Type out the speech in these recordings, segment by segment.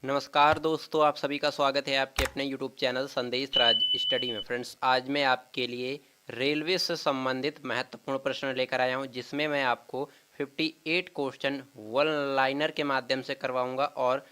नमस्कार दोस्तों, आप सभी का स्वागत है आपके अपने यूट्यूब चैनल संदेश राज स्टडी में। फ्रेंड्स, आज मैं आपके लिए रेलवे से संबंधित महत्वपूर्ण प्रश्न लेकर आया हूं, जिसमें मैं आपको 58 क्वेश्चन वन लाइनर के माध्यम से करवाऊंगा और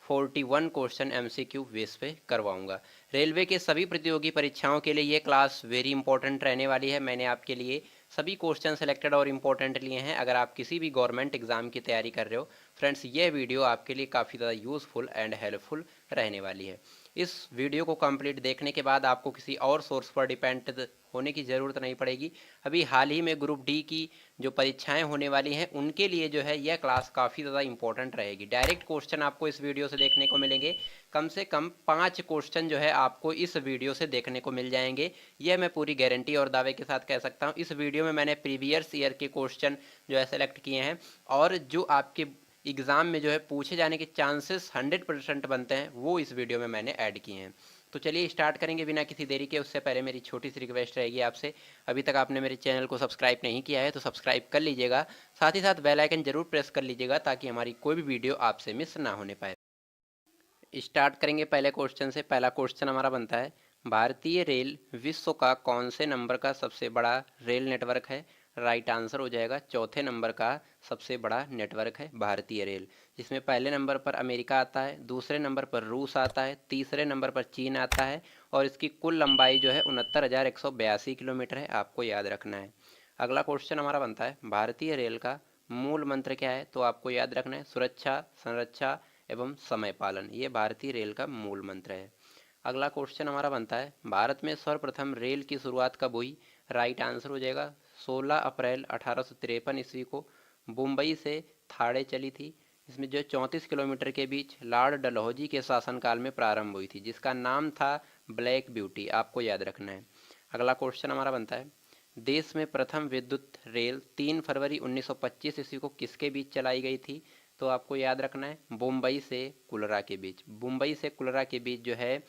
41 क्वेश्चन एमसीक्यू बेस पे करवाऊंगा। रेलवे के सभी प्रतियोगी परीक्षाओं के लिए ये क्लास वेरी इंपॉर्टेंट रहने वाली है। मैंने आपके लिए सभी क्वेश्चन सेलेक्टेड और इम्पोर्टेंट लिए हैं। अगर आप किसी भी गवर्नमेंट एग्जाम की तैयारी कर रहे हो फ्रेंड्स, ये वीडियो आपके लिए काफ़ी ज़्यादा यूज़फुल एंड हेल्पफुल रहने वाली है। इस वीडियो को कंप्लीट देखने के बाद आपको किसी और सोर्स पर डिपेंड होने की ज़रूरत नहीं पड़ेगी। अभी हाल ही में ग्रुप डी की जो परीक्षाएं होने वाली हैं उनके लिए जो है यह क्लास काफ़ी ज़्यादा इंपॉर्टेंट रहेगी। डायरेक्ट क्वेश्चन आपको इस वीडियो से देखने को मिलेंगे। कम से कम 5 क्वेश्चन जो है आपको इस वीडियो से देखने को मिल जाएंगे। यह मैं पूरी गारंटी और दावे के साथ कह सकता हूँ। इस वीडियो में मैंने प्रीवियस ईयर के क्वेश्चन जो है सेलेक्ट किए हैं और जो आपके एग्ज़ाम में जो है पूछे जाने के चांसेस 100% बनते हैं वो इस वीडियो में मैंने ऐड किए हैं। तो चलिए स्टार्ट करेंगे बिना किसी देरी के। उससे पहले मेरी छोटी सी रिक्वेस्ट रहेगी आपसे, अभी तक आपने मेरे चैनल को सब्सक्राइब नहीं किया है तो सब्सक्राइब कर लीजिएगा। साथ ही साथ बेल आइकन जरूर प्रेस कर लीजिएगा ताकि हमारी कोई भी वीडियो आपसे मिस ना होने पाए। स्टार्ट करेंगे पहले क्वेश्चन से। पहला क्वेश्चन हमारा बनता है, भारतीय रेल विश्व का कौन से नंबर का सबसे बड़ा रेल नेटवर्क है? राइट आंसर हो जाएगा चौथे नंबर का सबसे बड़ा नेटवर्क है भारतीय रेल, जिसमें पहले नंबर पर अमेरिका आता है, दूसरे नंबर पर रूस आता है, तीसरे नंबर पर चीन आता है और इसकी कुल लंबाई जो है 69,182 किलोमीटर है। आपको याद रखना है। अगला क्वेश्चन हमारा बनता है, भारतीय रेल का मूल मंत्र क्या है? तो आपको याद रखना है सुरक्षा, संरक्षा एवं समय पालन। ये भारतीय रेल का मूल मंत्र है। अगला क्वेश्चन हमारा बनता है, भारत में सर्वप्रथम रेल की शुरुआत कब हुई? राइट आंसर हो जाएगा 16 अप्रैल 1853 ईस्वी को मुंबई से थाड़े चली थी। इसमें जो 34 किलोमीटर के बीच लॉर्ड डलहौजी के शासनकाल में प्रारंभ हुई थी, जिसका नाम था ब्लैक ब्यूटी। आपको याद रखना है। अगला क्वेश्चन हमारा बनता है, देश में प्रथम विद्युत रेल 3 फरवरी 1925 ईस्वी को किसके बीच चलाई गई थी? तो आपको याद रखना है मुंबई से कुलरा के बीच। मुंबई से कुलरा के बीच जो है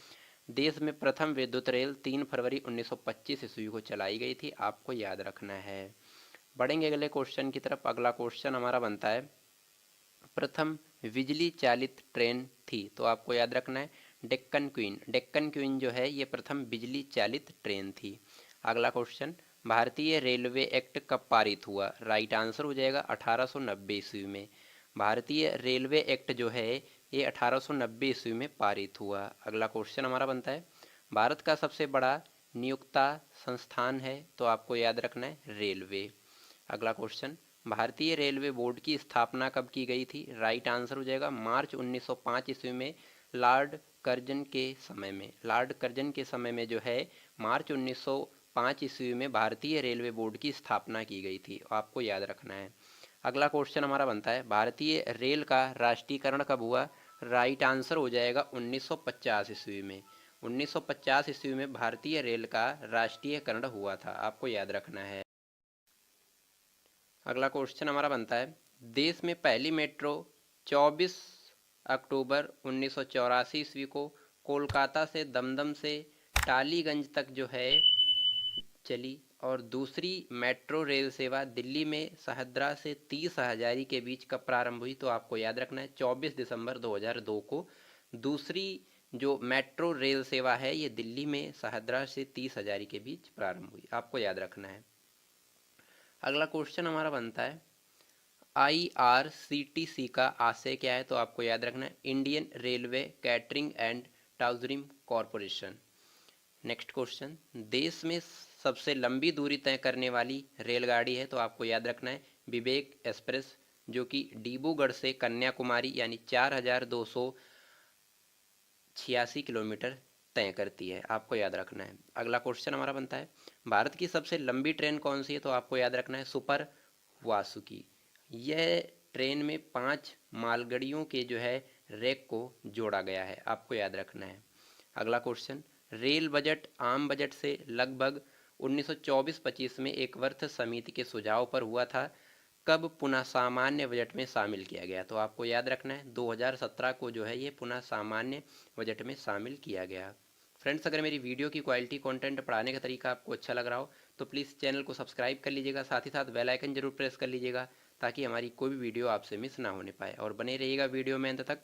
देश में प्रथम विद्युत रेल 3 फरवरी 1925 ईस्वी को चलाई गई थी। आपको याद रखना है। बढ़ेंगे अगले क्वेश्चन की तरफ। अगला क्वेश्चन हमारा बनता है, प्रथम बिजली चालित ट्रेन थी? तो आपको याद रखना है डेक्कन क्वीन। डेक्कन क्वीन जो है ये प्रथम बिजली चालित ट्रेन थी। अगला क्वेश्चन, भारतीय रेलवे एक्ट कब पारित हुआ? राइट आंसर हो जाएगा 1890 ईस्वी में। भारतीय रेलवे एक्ट जो है ये 1890 ईस्वी में पारित हुआ। अगला क्वेश्चन हमारा बनता है, भारत का सबसे बड़ा नियोक्ता संस्थान है? तो आपको याद रखना है रेलवे। अगला क्वेश्चन, भारतीय रेलवे बोर्ड की स्थापना कब की गई थी? राइट आंसर हो जाएगा मार्च 1905 ईस्वी में लॉर्ड कर्जन के समय में। लॉर्ड कर्जन के समय में जो है मार्च 1905 ईस्वी में भारतीय रेलवे बोर्ड की स्थापना की गई थी। आपको याद रखना है। अगला क्वेश्चन हमारा बनता है, भारतीय रेल का राष्ट्रीयकरण कब हुआ? राइट आंसर हो जाएगा 1950 ईस्वी में। 1950 ईस्वी में भारतीय रेल का राष्ट्रीयकरण हुआ था। आपको याद रखना है। अगला क्वेश्चन हमारा बनता है, देश में पहली मेट्रो 24 अक्टूबर 1984 ईस्वी को कोलकाता से दमदम से टालीगंज तक जो है चली और दूसरी मेट्रो रेल सेवा दिल्ली में सहद्रा से 30 हजारी के बीच कब प्रारंभ हुई? तो आपको याद रखना है 24 दिसंबर 2002 को दूसरी जो मेट्रो रेल सेवा है ये दिल्ली में सहद्रा से 30 हजारी के बीच प्रारंभ हुई। आपको याद रखना है। अगला क्वेश्चन हमारा बनता है, IRCTC का आशय क्या है? तो आपको याद रखना है Indian railway catering and tourism corporation. Next question, देश में सबसे लंबी दूरी तय करने वाली रेलगाड़ी है? तो आपको याद रखना है विवेक एक्सप्रेस, जो कि डिब्रूगढ़ से कन्याकुमारी यानी 4286 किलोमीटर तय करती है। आपको याद रखना है। अगला क्वेश्चन हमारा बनता है, भारत की सबसे लंबी ट्रेन कौन सी है? तो आपको याद रखना है सुपर वासुकी। यह ट्रेन में 5 मालगाड़ियों के जो है रैक को जोड़ा गया है। आपको याद रखना है। अगला क्वेश्चन, रेल बजट आम बजट से लगभग 1924-25 में एक वर्थ समिति के सुझाव पर हुआ था, कब पुनः सामान्य बजट में शामिल किया गया? तो आपको याद रखना है 2017 को जो है ये पुनः सामान्य बजट में शामिल किया गया। फ्रेंड्स, अगर मेरी वीडियो की क्वालिटी, कंटेंट पढ़ाने का तरीका आपको अच्छा लग रहा हो तो प्लीज़ चैनल को सब्सक्राइब कर लीजिएगा। साथ ही साथ बेल आइकन जरूर प्रेस कर लीजिएगा ताकि हमारी कोई भी वीडियो आपसे मिस ना होने पाए और बने रहिएगा वीडियो में अंत तक।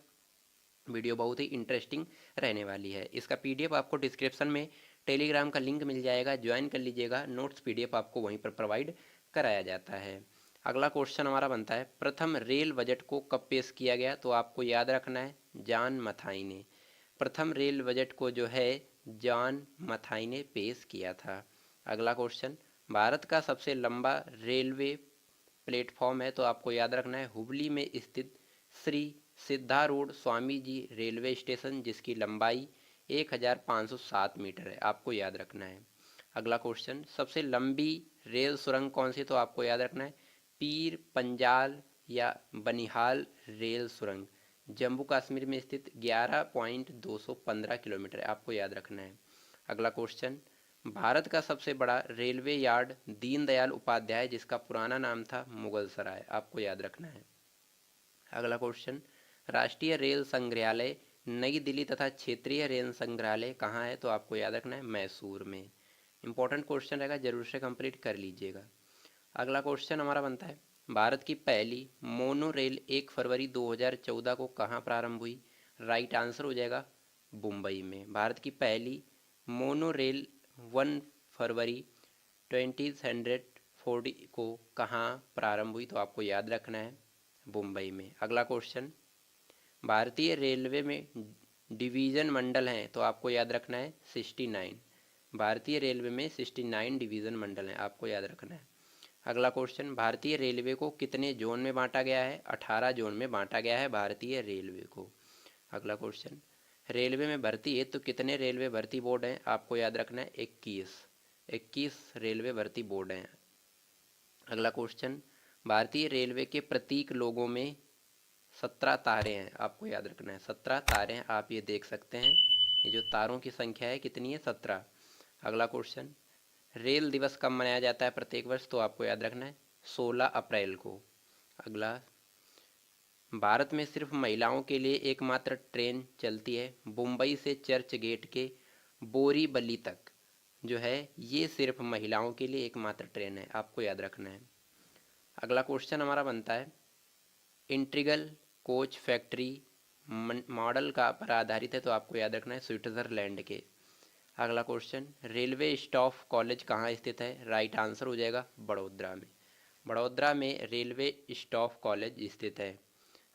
वीडियो बहुत ही इंटरेस्टिंग रहने वाली है। इसका पीडीएफ आपको डिस्क्रिप्शन में टेलीग्राम का लिंक मिल जाएगा, ज्वाइन कर लीजिएगा। नोट्स पीडीएफ आपको वहीं पर प्रोवाइड कराया जाता है। अगला क्वेश्चन हमारा बनता है, प्रथम रेल बजट को कब पेश किया गया? तो आपको याद रखना है जॉन मथाई ने। प्रथम रेल बजट को जो है जॉन मथाई ने पेश किया था। अगला क्वेश्चन, भारत का सबसे लंबा रेलवे प्लेटफॉर्म है? तो आपको याद रखना है हुबली में स्थित श्री सिद्धारूढ़ स्वामी जी रेलवे स्टेशन, जिसकी लंबाई 1507 मीटर है। आपको याद रखना है। अगला क्वेश्चन, सबसे लंबी रेल सुरंग कौन सी? तो आपको याद रखना है पीर पंजाल या बनिहाल रेल सुरंग, जम्मू कश्मीर में स्थित 11.215 किलोमीटर है। आपको याद रखना है। अगला क्वेश्चन, भारत का सबसे बड़ा रेलवे यार्ड दीनदयाल उपाध्याय, जिसका पुराना नाम था मुगल सराय। आपको याद रखना है। अगला क्वेश्चन, राष्ट्रीय रेल संग्रहालय नई दिल्ली तथा क्षेत्रीय रेल संग्रहालय कहाँ है? तो आपको याद रखना है मैसूर में। इंपॉर्टेंट क्वेश्चन रहेगा, जरूर से कंप्लीट कर लीजिएगा। अगला क्वेश्चन हमारा बनता है, भारत की पहली मोनो रेल 1 फरवरी 2014 को कहाँ प्रारंभ हुई? राइट आंसर हो जाएगा मुंबई में। भारत की पहली मोनो रेल 1 फरवरी 2040 को कहाँ प्रारंभ हुई? तो आपको याद रखना है मुंबई में। अगला क्वेश्चन, भारतीय रेलवे में डिवीज़न मंडल हैं? तो आपको याद रखना है 69। भारतीय रेलवे में 69 डिवीज़न मंडल हैं। आपको याद रखना है। अगला क्वेश्चन, भारतीय रेलवे को कितने जोन में बांटा गया है? 18 जोन में बांटा गया है भारतीय रेलवे को। अगला क्वेश्चन, रेलवे में भर्ती है तो कितने रेलवे भर्ती बोर्ड हैं? आपको याद रखना है 21 रेलवे भर्ती बोर्ड हैं। अगला क्वेश्चन, भारतीय रेलवे के प्रतीक लोगों में 17 तारे हैं। आपको याद रखना है 17 तारे हैं। आप ये देख सकते हैं, ये जो तारों की संख्या है कितनी है? 17। अगला क्वेश्चन, रेल दिवस कब मनाया जाता है प्रत्येक वर्ष? तो आपको याद रखना है 16 अप्रैल को। अगला, भारत में सिर्फ महिलाओं के लिए एकमात्र ट्रेन चलती है मुंबई से चर्च गेट के बोरीवली तक, जो है ये सिर्फ महिलाओं के लिए एकमात्र ट्रेन है। आपको याद रखना है। अगला क्वेश्चन हमारा बनता है, इंटीग्रल कोच फैक्ट्री मॉडल का पर आधारित है? तो आपको याद रखना है स्विट्जरलैंड के। अगला क्वेश्चन, रेलवे स्टाफ कॉलेज कहाँ स्थित है? राइट आंसर हो जाएगा बड़ोदरा में। बड़ोदरा में रेलवे स्टाफ कॉलेज स्थित है।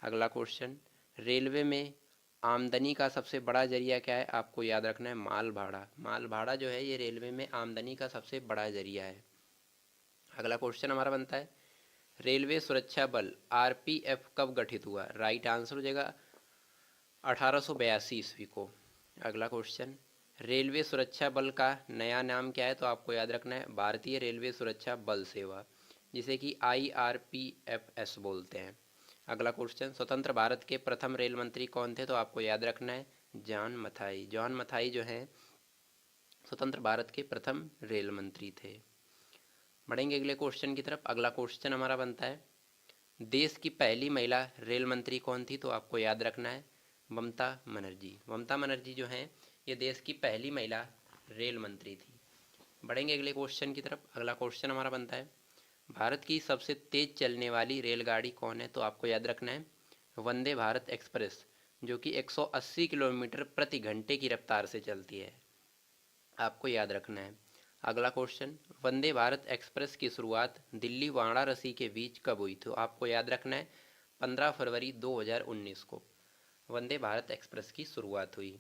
अगला क्वेश्चन, रेलवे में आमदनी का सबसे बड़ा जरिया क्या है? आपको याद रखना है माल भाड़ा। माल भाड़ा जो है ये रेलवे में आमदनी का सबसे बड़ा जरिया है। अगला क्वेश्चन हमारा बनता है, रेलवे सुरक्षा बल आरपीएफ कब गठित हुआ? राइट आंसर हो जाएगा 1882 ईस्वी को। अगला क्वेश्चन, रेलवे सुरक्षा बल का नया नाम क्या है? तो आपको याद रखना है भारतीय रेलवे सुरक्षा बल सेवा, जिसे कि IRPFS बोलते हैं। अगला क्वेश्चन, स्वतंत्र भारत के प्रथम रेल मंत्री कौन थे? तो आपको याद रखना है जॉन मथाई। जॉन मथाई जो हैं स्वतंत्र भारत के प्रथम रेल मंत्री थे। बढ़ेंगे अगले क्वेश्चन की तरफ। अगला क्वेश्चन हमारा बनता है, देश की पहली महिला रेल मंत्री कौन थी? तो आपको याद रखना है ममता बनर्जी। ममता बनर्जी जो हैं ये देश की पहली महिला रेल मंत्री थी। बढ़ेंगे अगले क्वेश्चन की तरफ। अगला क्वेश्चन हमारा बनता है, भारत की सबसे तेज चलने वाली रेलगाड़ी कौन है? तो आपको याद रखना है वंदे भारत एक्सप्रेस, जो कि 180 किलोमीटर प्रति घंटे की रफ्तार से चलती है। आपको याद रखना है। अगला क्वेश्चन, वंदे भारत एक्सप्रेस की शुरुआत दिल्ली वाराणसी के बीच कब हुई? तो आपको याद रखना है 15 फरवरी 2019 को वंदे भारत एक्सप्रेस की शुरुआत हुई।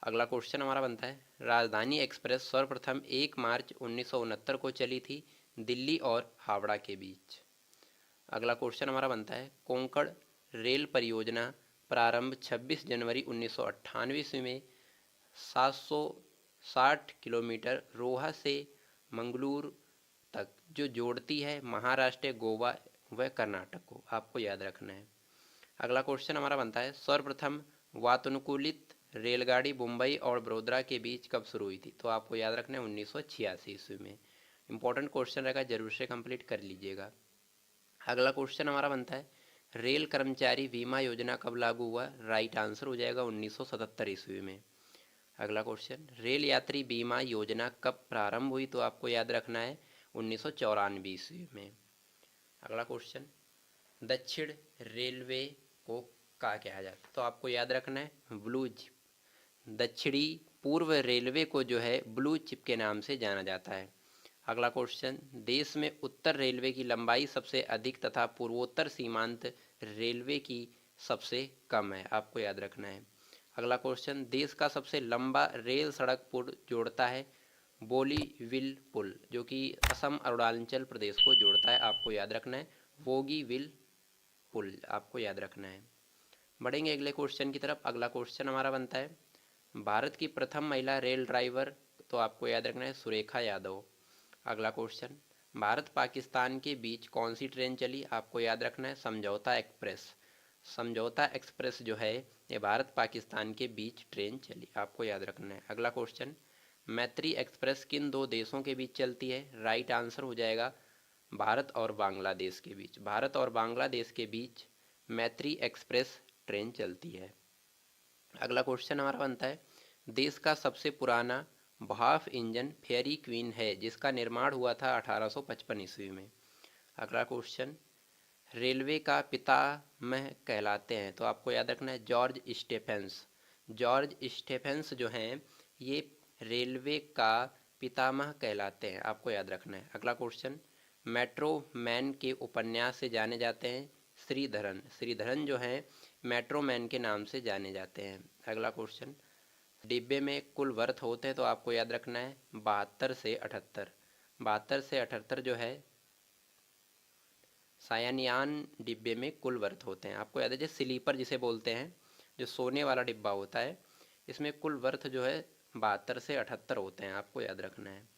अगला क्वेश्चन हमारा बनता है, राजधानी एक्सप्रेस सर्वप्रथम 1 मार्च 1969 को चली थी दिल्ली और हावड़ा के बीच। अगला क्वेश्चन हमारा बनता है, कोंकण रेल परियोजना प्रारंभ 26 जनवरी 1998 ईस्वी में 760 किलोमीटर रोहा से मंगलूर तक जो जोड़ती है महाराष्ट्र, गोवा व कर्नाटक को। आपको याद रखना है। अगला क्वेश्चन हमारा बनता है, सर्वप्रथम वातानुकूलित रेलगाड़ी मुंबई और बड़ोदरा के बीच कब शुरू हुई थी? तो आपको याद रखना है 1986 ईस्वी में। इंपॉर्टेंट क्वेश्चन रहेगा, जरूर से कंप्लीट कर लीजिएगा। अगला क्वेश्चन हमारा बनता है, रेल कर्मचारी बीमा योजना कब लागू हुआ? राइट आंसर हो जाएगा 1977 ईस्वी में। अगला क्वेश्चन, रेल यात्री बीमा योजना कब प्रारंभ हुई? तो आपको याद रखना है 1994 ईस्वी में। अगला क्वेश्चन, दक्षिण रेलवे को कहा जाता है। तो आपको याद रखना है ब्लू चिप। दक्षिणी पूर्व रेलवे को जो है ब्लू चिप के नाम से जाना जाता है। अगला क्वेश्चन, देश में उत्तर रेलवे की लंबाई सबसे अधिक तथा पूर्वोत्तर सीमांत रेलवे की सबसे कम है, आपको याद रखना है। अगला क्वेश्चन, देश का सबसे लंबा रेल सड़क पुल जोड़ता है बोरीविल पुल, जो कि असम अरुणाचल प्रदेश को जोड़ता है, आपको याद रखना है बोगीविल पुल, आपको याद रखना है। बढ़ेंगे अगले क्वेश्चन की तरफ। अगला क्वेश्चन हमारा बनता है भारत की प्रथम महिला रेल ड्राइवर, तो आपको याद रखना है सुरेखा यादव। अगला क्वेश्चन, भारत पाकिस्तान के बीच कौन सी ट्रेन चली, आपको याद रखना है समझौता एक्सप्रेस। समझौता एक्सप्रेस जो है ये भारत पाकिस्तान के बीच ट्रेन चली, आपको याद रखना है। अगला क्वेश्चन, मैत्री एक्सप्रेस किन दो देशों के बीच चलती है, राइट आंसर हो जाएगा भारत और बांग्लादेश के बीच। भारत और बांग्लादेश के बीच मैत्री एक्सप्रेस ट्रेन चलती है। अगला क्वेश्चन हमारा बनता है देश का सबसे पुराना भाप इंजन फेयरी क्वीन है जिसका निर्माण हुआ था 1855 ईस्वी में। अगला क्वेश्चन, रेलवे का पितामह कहलाते हैं, तो आपको याद रखना है जॉर्ज स्टेफेंस। जॉर्ज स्टेफेंस जो हैं ये रेलवे का पितामह कहलाते हैं, आपको याद रखना है। अगला क्वेश्चन, मेट्रो मैन के उपन्यास से जाने जाते हैं श्रीधरन। श्रीधरन जो हैं मेट्रो मैन के नाम से जाने जाते हैं। अगला क्वेश्चन, डिब्बे में कुल वर्थ होते हैं, तो आपको याद रखना है 72 से 78। 72 से 78 जो है सायानियान डिब्बे में कुल वर्थ होते हैं, आपको याद है। जैसे स्लीपर जिसे बोलते हैं, जो सोने वाला डिब्बा होता है, इसमें कुल वर्थ जो है 72 से 78 होते हैं, आपको याद रखना है।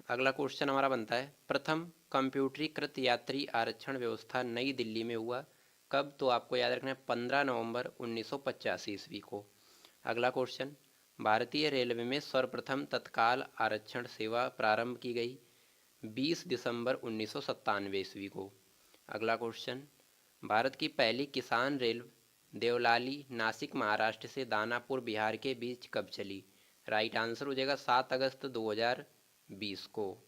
अगला क्वेश्चन हमारा बनता है प्रथम कंप्यूटरीकृत यात्री आरक्षण व्यवस्था नई दिल्ली में हुआ कब, तो आपको याद रखना है 15 नवंबर 1985 ईस्वी को। अगला क्वेश्चन, भारतीय रेलवे में सर्वप्रथम तत्काल आरक्षण सेवा प्रारंभ की गई 20 दिसंबर 1997 ईस्वी को। अगला क्वेश्चन, भारत की पहली किसान रेल देवलाली नासिक महाराष्ट्र से दानापुर बिहार के बीच कब चली, राइट आंसर हो जाएगा 7 अगस्त 2020 को।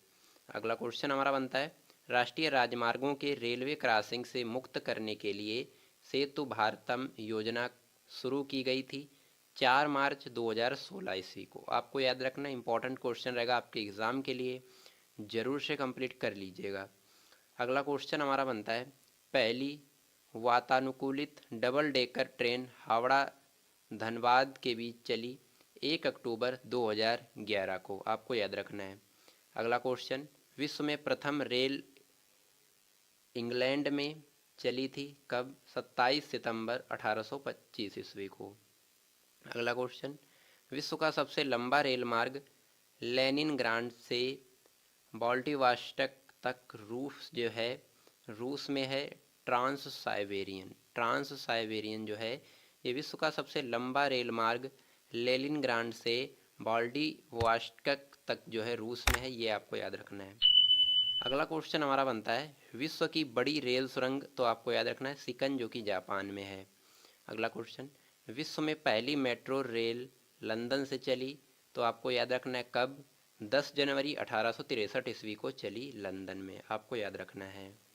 अगला क्वेश्चन हमारा बनता है राष्ट्रीय राजमार्गों के रेलवे क्रॉसिंग से मुक्त करने के लिए सेतु भारतम योजना शुरू की गई थी 4 मार्च 2016 ईस्वी को, आपको याद रखना इंपॉर्टेंट क्वेश्चन रहेगा आपके एग्ज़ाम के लिए, जरूर से कंप्लीट कर लीजिएगा। अगला क्वेश्चन हमारा बनता है पहली वातानुकूलित double decker train Howrah Dhanbad के बीच चली 1 अक्टूबर 2011 को, आपको याद रखना है। अगला क्वेश्चन, विश्व में प्रथम रेल इंग्लैंड में चली थी कब, 27 सितंबर 1825 ईस्वी को। अगला क्वेश्चन, विश्व का सबसे लंबा रेल मार्ग लेनिनग्राड से व्लादिवोस्टोक तक रूस में है ट्रांस साइबेरियन जो है ये विश्व का सबसे लंबा रेल मार्ग लेनिनग्राड से व्लादिवोस्टोक तक जो है रूस में है, ये आपको याद रखना है। अगला क्वेश्चन हमारा बनता है विश्व की बड़ी रेल सुरंग, तो आपको याद रखना है सिकन जो कि जापान में है। अगला क्वेश्चन, विश्व में पहली मेट्रो रेल लंदन से चली, तो आपको याद रखना है कब, 10 जनवरी 1863 ईस्वी को चली लंदन में, आपको याद रखना है।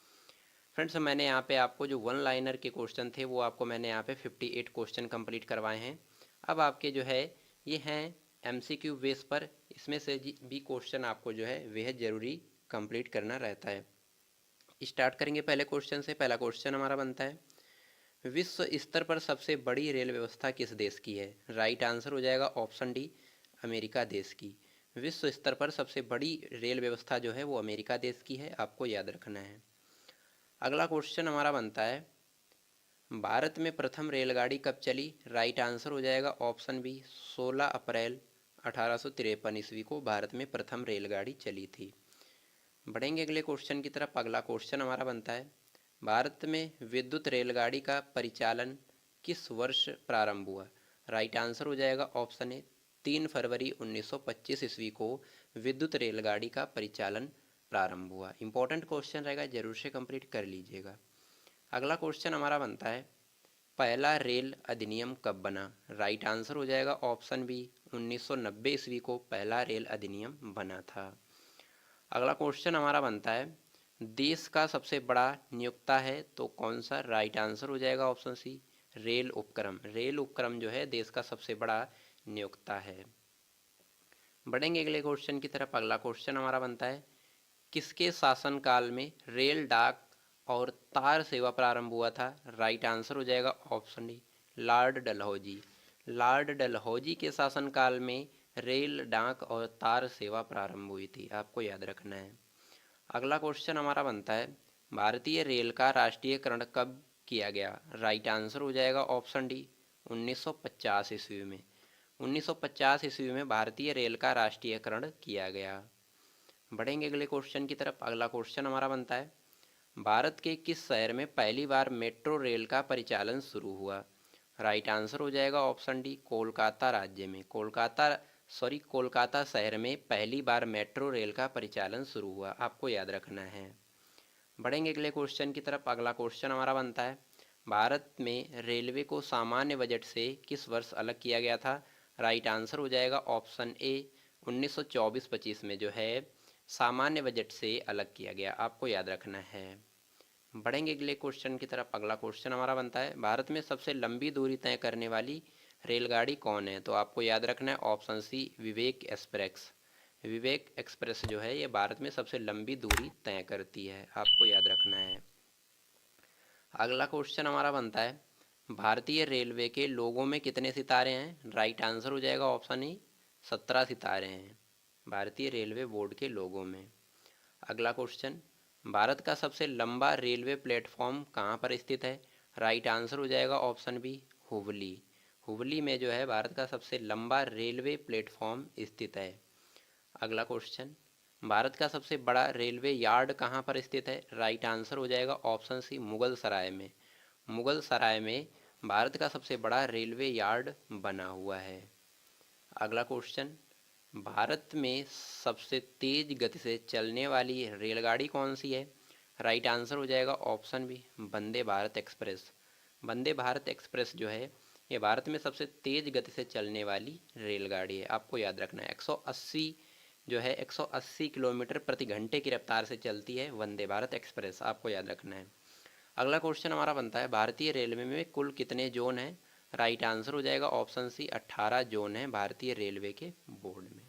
फ्रेंड्स मैंने यहाँ पे आपको जो वन लाइनर के क्वेश्चन थे वो आपको मैंने यहाँ पे 58 क्वेश्चन कंप्लीट करवाए हैं। अब आपके जो है ये हैं MCQ बेस पर, इसमें से भी क्वेश्चन आपको जो है वह जरूरी कंप्लीट करना रहता है। स्टार्ट करेंगे पहले क्वेश्चन से। पहला क्वेश्चन हमारा बनता है विश्व स्तर पर सबसे बड़ी रेल व्यवस्था किस देश की है, राइट आंसर हो जाएगा ऑप्शन डी अमेरिका देश की। विश्व स्तर पर सबसे बड़ी रेल व्यवस्था जो है वो अमेरिका देश की है, आपको याद रखना है। अगला क्वेश्चन हमारा बनता है भारत में प्रथम रेलगाड़ी कब चली, राइट आंसर हो जाएगा ऑप्शन बी 16 अप्रैल 1853 ईस्वी को भारत में प्रथम रेलगाड़ी चली थी। बढ़ेंगे अगले क्वेश्चन की तरफ। अगला क्वेश्चन हमारा बनता है भारत में विद्युत रेलगाड़ी का परिचालन किस वर्ष प्रारंभ हुआ, राइट आंसर हो जाएगा ऑप्शन ए 3 फरवरी 1925 ईस्वी को विद्युत रेलगाड़ी का परिचालन प्रारंभ हुआ। इंपॉर्टेंट क्वेश्चन रहेगा, जरूर से कंप्लीट कर लीजिएगा। अगला क्वेश्चन हमारा बनता है पहला रेल अधिनियम कब बना, राइट आंसर हो जाएगा ऑप्शन बी 1990 ईस्वी को पहला रेल अधिनियम बना था। अगला क्वेश्चन हमारा बनता है देश का सबसे बड़ा नियोक्ता है तो कौन सा? राइट आंसर हो जाएगा ऑप्शन सी, रेल उपक्रम। रेल उपक्रम जो है देश का सबसे बड़ा नियोक्ता है। बढ़ेंगे अगले क्वेश्चन की तरफ। अगला क्वेश्चन हमारा बनता है, किसके शासनकाल में रेल, डाक और तार सेवा प्रारंभ हुआ था? राइट आंसर हो जाएगा option D, Lord Dalhousie. Lord Dalhousie के शासनकाल में रेल, डाक और तार सेवा प्रारंभ हुई थी, आपको याद रखना है। अगला क्वेश्चन हमारा बनता है, भारतीय रेल का राष्ट्रीयकरण कब किया गया? राइट आंसर हो जाएगा ऑप्शन डी, 1950 ईस्वी में। 1950 ईस्वी में भारतीय रेल का राष्ट्रीयकरण किया गया। बढ़ेंगे अगले क्वेश्चन की तरफ। अगला क्वेश्चन हमारा बनता है, भारत के किस शहर में पहली बार मेट्रो रेल का परिचालन शुरू हुआ? राइट आंसर हो जाएगा ऑप्शन डी, कोलकाता राज्य में। कोलकाता शहर में पहली बार मेट्रो रेल का परिचालन शुरू हुआ, आपको याद रखना है। बढ़ेंगे अगले क्वेश्चन की तरफ। अगला क्वेश्चन हमारा बनता है, भारत में रेलवे को सामान्य बजट से किस वर्ष अलग किया गया था? राइट आंसर हो जाएगा ऑप्शन ए, 1924-25 में जो है सामान्य बजट से अलग किया गया, आपको याद रखना है। बढ़ेंगे अगले क्वेश्चन की तरफ। अगला क्वेश्चन हमारा बनता है, भारत में सबसे लंबी दूरी तय करने वाली रेलगाड़ी कौन है? तो आपको याद रखना है ऑप्शन सी, विवेक एक्सप्रेस। विवेक एक्सप्रेस जो है ये भारत में सबसे लंबी दूरी तय करती है, आपको याद रखना है। अगला क्वेश्चन हमारा बनता है, भारतीय रेलवे के लोगों में कितने सितारे हैं? राइट आंसर हो जाएगा ऑप्शन ई, 17 सितारे हैं भारतीय रेलवे बोर्ड के लोगों में। अगला क्वेश्चन, भारत का सबसे लंबा रेलवे प्लेटफॉर्म कहाँ पर स्थित है? राइट आंसर हो जाएगा ऑप्शन बी, हुबली। हुबली में जो है भारत का सबसे लंबा रेलवे प्लेटफॉर्म स्थित है। अगला क्वेश्चन, भारत का सबसे बड़ा रेलवे यार्ड कहाँ पर स्थित है? राइट आंसर हो जाएगा ऑप्शन सी, मुगल सराय में। मुगल सराय में भारत का सबसे बड़ा रेलवे यार्ड बना हुआ है। अगला क्वेश्चन, भारत में सबसे तेज गति से चलने वाली रेलगाड़ी कौन सी है? राइट आंसर हो जाएगा option B, Vande Bharat express. Vande Bharat express जो है ये भारत में सबसे तेज गति से चलने वाली रेलगाड़ी है, आपको याद रखना है। 180 किलोमीटर प्रति घंटे की रफ्तार से चलती है वंदे भारत एक्सप्रेस, आपको याद रखना है। अगला क्वेश्चन हमारा बनता है, भारतीय रेलवे में कुल कितने जोन हैं? राइट आंसर हो जाएगा ऑप्शन सी, 18 जोन हैं भारतीय रेलवे के बोर्ड में।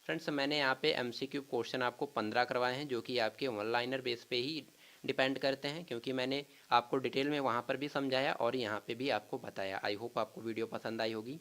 फ्रेंड्स, मैंने यहाँ पे एमसीक्यू क्वेश्चन आपको 15 करवाए हैं, जो कि आपके ऑनलाइनर बेस पे ही डिपेंड करते हैं, क्योंकि मैंने आपको डिटेल में वहाँ पर भी समझाया और यहाँ पे भी आपको बताया। आई होप आपको वीडियो पसंद आई होगी।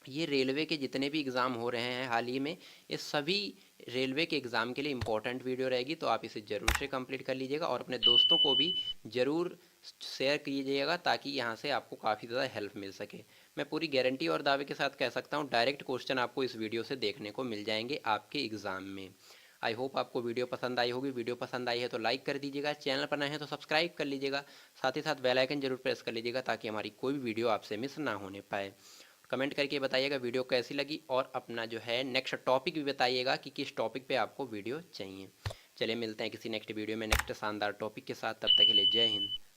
ये रेलवे के जितने भी एग्ज़ाम हो रहे हैं हाल ही में, ये सभी रेलवे के एग्ज़ाम के लिए इम्पोर्टेंट वीडियो रहेगी, तो आप इसे ज़रूर से कंप्लीट कर लीजिएगा और अपने दोस्तों को भी ज़रूर शेयर कीजिएगा, ताकि यहाँ से आपको काफ़ी ज़्यादा हेल्प मिल सके। मैं पूरी गारंटी और दावे के साथ कह सकता हूँ, डायरेक्ट क्वेश्चन आपको इस वीडियो से देखने को मिल जाएंगे आपके एग्ज़ाम में। आई होप आपको वीडियो पसंद आई होगी। वीडियो पसंद आई है तो लाइक कर दीजिएगा, चैनल पर नए हैं तो सब्सक्राइब कर लीजिएगा, साथ ही साथ बेल आइकन जरूर प्रेस कर लीजिएगा, ताकि हमारी कोई भी वीडियो आपसे मिस ना होने पाए। कमेंट करके बताइएगा वीडियो कैसी लगी, और अपना जो है नेक्स्ट टॉपिक भी बताइएगा कि किस टॉपिक पे आपको वीडियो चाहिए। चलिए मिलते हैं किसी नेक्स्ट वीडियो में नेक्स्ट शानदार टॉपिक के साथ, तब तक के लिए जय हिंद।